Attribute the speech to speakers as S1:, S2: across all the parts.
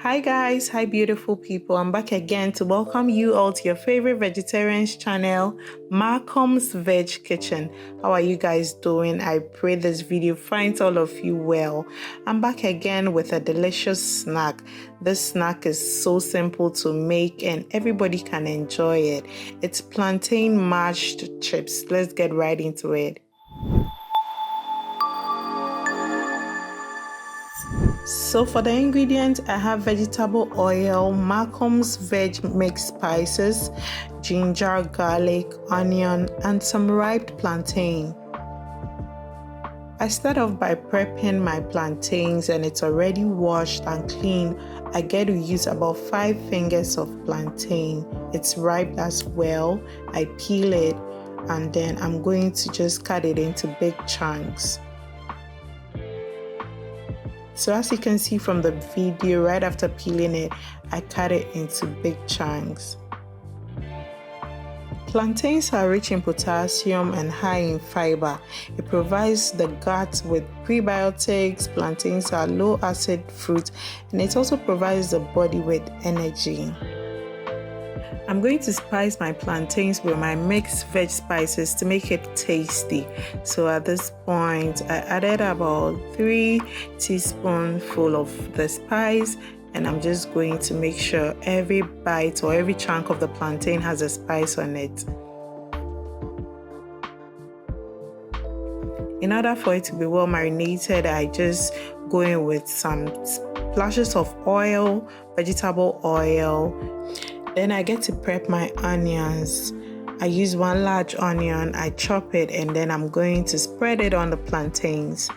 S1: Hi guys, hi beautiful people. I'm back again to welcome you all to your favorite vegetarians channel, Macoms Veg Kitchen. How are you guys doing? I pray this video finds all of you well. I'm back again with a delicious snack. This snack is so simple to make and everybody can enjoy it. It's plantain mashed chips. Let's get right into it. So for the ingredients, I have vegetable oil, Macoms veg mixed spices, ginger, garlic, onion, and some ripe plantain. I start off by prepping my plantains and it's already washed and clean. I get to use about 5 fingers of plantain. It's ripe as well. I peel it and then I'm going to just cut it into big chunks. So as you can see from the video, right after peeling it, I cut it into big chunks. Plantains are rich in potassium and high in fiber. It provides the gut with prebiotics. Plantains are low acid fruit and it also provides the body with energy. I'm going to spice my plantains with my mixed veg spices to make it tasty. So at this point, I added about 3 teaspoonfuls of the spice and I'm just going to make sure every bite or every chunk of the plantain has a spice on it. In order for it to be well marinated, I just go in with some splashes of oil, vegetable oil. Then I get to prep my onions. I use 1 large onion, I chop it, and then I'm going to spread it on the plantains.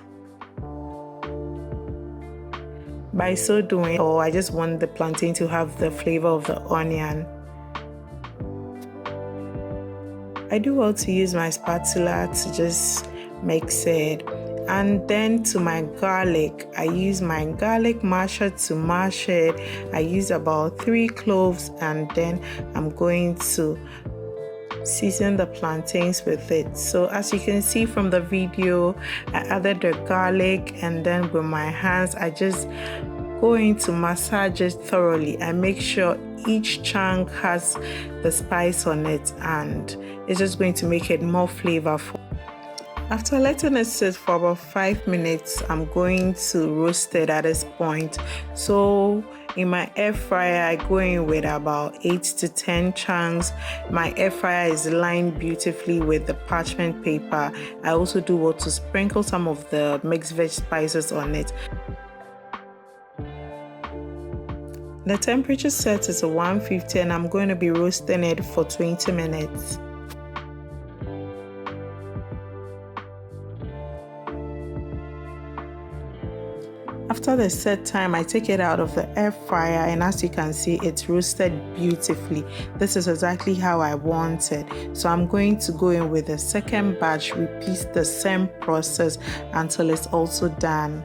S1: By so doing, I just want the plantain to have the flavor of the onion. I do well to use my spatula to just mix it. And then to my garlic, I use my garlic masher to mash it. I use about 3 cloves and then I'm going to season the plantains with it. So as you can see from the video, I added the garlic and then with my hands, I just go in to massage it thoroughly. I make sure each chunk has the spice on it and it's just going to make it more flavorful. After letting it sit for about 5 minutes, I'm going to roast it at this point. So in my air fryer, I go in with about 8 to 10 chunks. My air fryer is lined beautifully with the parchment paper. I also do want to sprinkle some of the mixed veg spices on it. The temperature set is 150 and I'm going to be roasting it for 20 minutes. After the set time, I take it out of the air fryer and as you can see, it's roasted beautifully. This is exactly how I want it. So I'm going to go in with the second batch, repeat the same process until it's also done.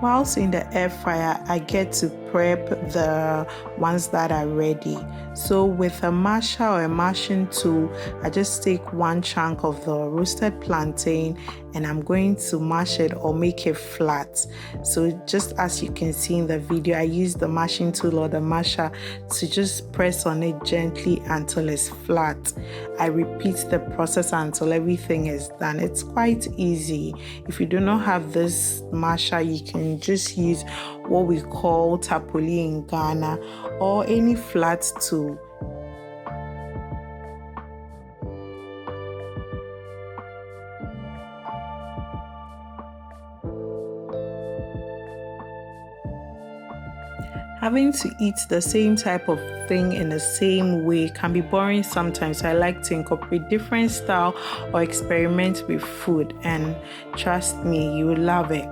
S1: Whilst in the air fryer, I get to prep the ones that are ready. So with a masher or a mashing tool, I just take 1 chunk of the roasted plantain and I'm going to mash it or make it flat. So just as you can see in the video, I use the mashing tool or the masher to just press on it gently until it's flat. I repeat the process until everything is done. It's quite easy. If you do not have this masher, you can just use what we call tapoli in Ghana or any flat tool. Having to eat the same type of thing in the same way can be boring sometimes. I like to incorporate different style or experiment with food, and trust me, you will love it.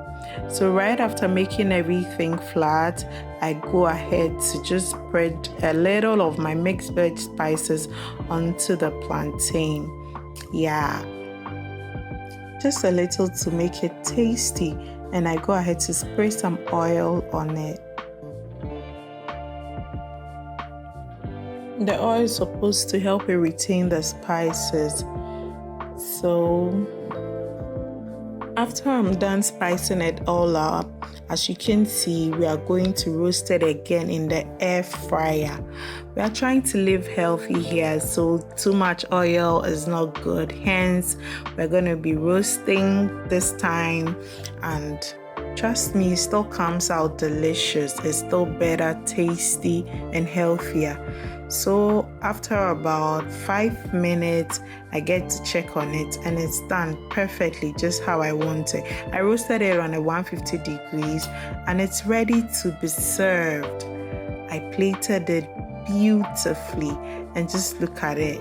S1: So right after making everything flat, I go ahead to just spread a little of my mixed veg spices onto the plantain. Yeah, just a little to make it tasty, and I go ahead to spray some oil on it. The oil is supposed to help it retain the spices. So After I'm done spicing it all up, as you can see, we are going to roast it again in the air fryer. We are trying to live healthy here, so too much oil is not good. Hence, we're going to be roasting this time, and trust me, it still comes out delicious. It's still better, tasty, and healthier. So after about 5 minutes, I get to check on it, and it's done perfectly, just how I want it. I roasted it on a 150 degrees, and it's ready to be served. I plated it beautifully, and just look at it.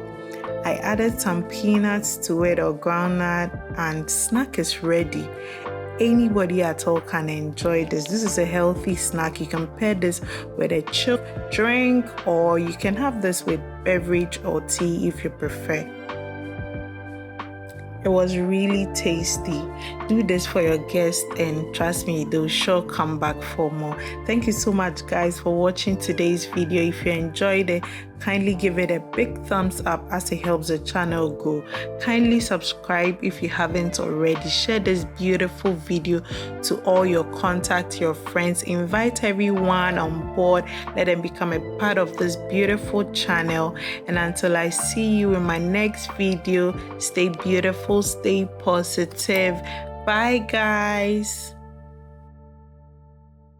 S1: I added some peanuts to it or groundnut, and snack is ready. Anybody at all can enjoy this. This is a healthy snack. You can pair this with a chill drink, or you can have this with beverage or tea if you prefer. It was really tasty. Do this for your guests, and trust me, they'll sure come back for more. Thank you so much, guys, for watching today's video. If you enjoyed it, kindly give it a big thumbs up, as it helps the channel grow. Kindly subscribe if you haven't already. Share this beautiful video to all your contacts, your friends. Invite everyone on board. Let them become a part of this beautiful channel. And until I see you in my next video, stay beautiful, stay positive. Bye, guys.